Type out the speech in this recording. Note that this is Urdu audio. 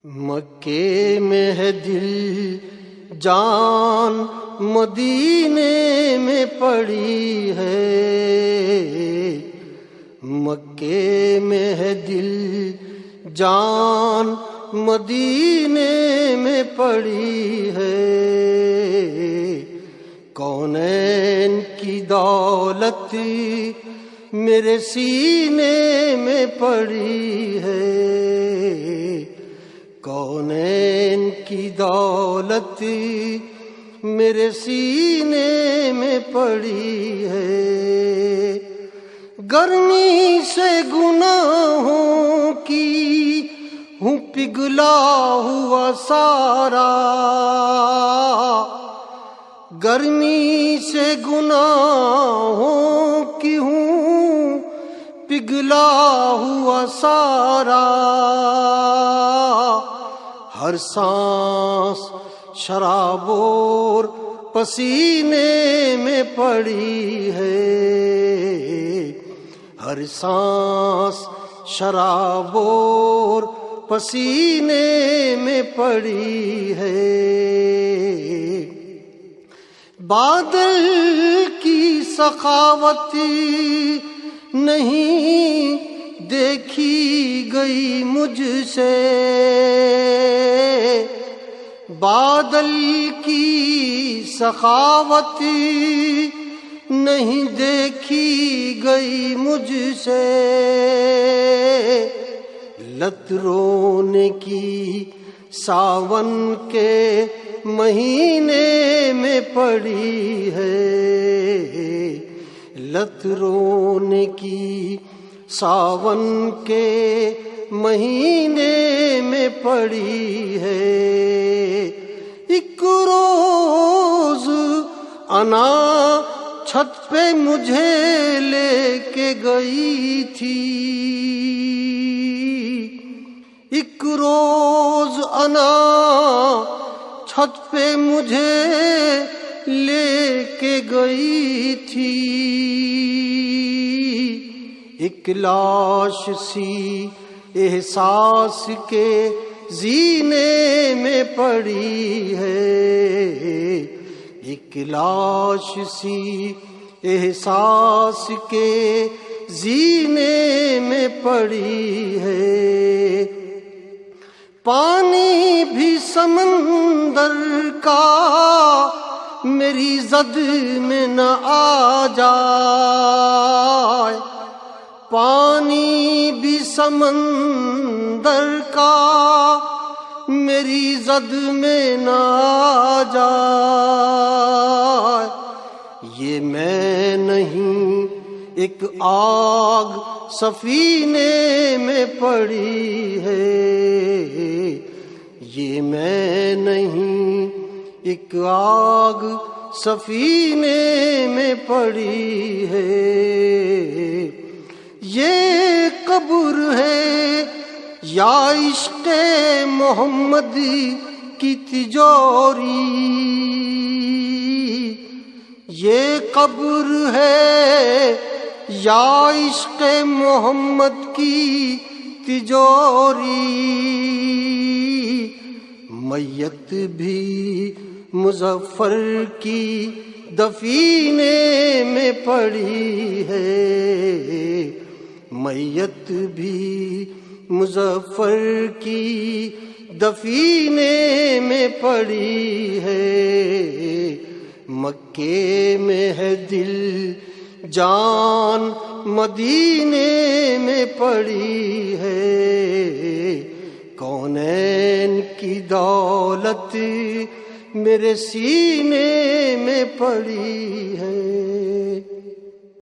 مکے میں ہے دل جان مدینے میں پڑی ہے، مکے میں ہے دل جان مدینے میں پڑی ہے، کونین کی دولت میرے سینے میں پڑی ہے، کونین کی دولت میرے سینے میں پڑی ہے، گرمی سے گناہوں کی ہوں پگھلا ہوا سارا، گرمی سے گناہوں کی ہوں پگھلا ہوا سارا، ہر سانس شراب اور پسینے میں پڑی ہے، ہر سانس شراب اور پسینے میں پڑی ہے، بادل کی سخاوت نہیں دیکھی گئی مجھ سے، بادل کی سخاوت نہیں دیکھی گئی مجھ سے، لت رونے کی ساون کے مہینے میں پڑی ہے، لت رونے کی ساون کے مہینے میں پڑی ہے، ایک روز انا چھت پہ مجھے لے کے گئی تھی، ایک روز انا چھت پہ مجھے لے کے گئی تھی، ایک لاش سی احساس کے زینے میں پڑی ہے، ایک لاش سی احساس کے زینے میں پڑی ہے، پانی بھی سمندر کا میری زد میں نہ آ جائے، پانی بھی سمندر کا میری زد میں نہ آ جائے، یہ میں نہیں ایک آگ سفینے میں پڑی ہے، یہ میں نہیں ایک آگ سفینے میں پڑی ہے، یہ قبر ہے یا عشق محمد کی تجوری، یہ قبر ہے یا عشق محمد کی تجوری، میت بھی مظفر کی دفینے میں پڑی ہے، میت بھی مظفر کی دفینے میں پڑی ہے، مکے میں ہے دل جان مدینے میں پڑی ہے، کونین کی دولت میرے سینے میں پڑی ہے۔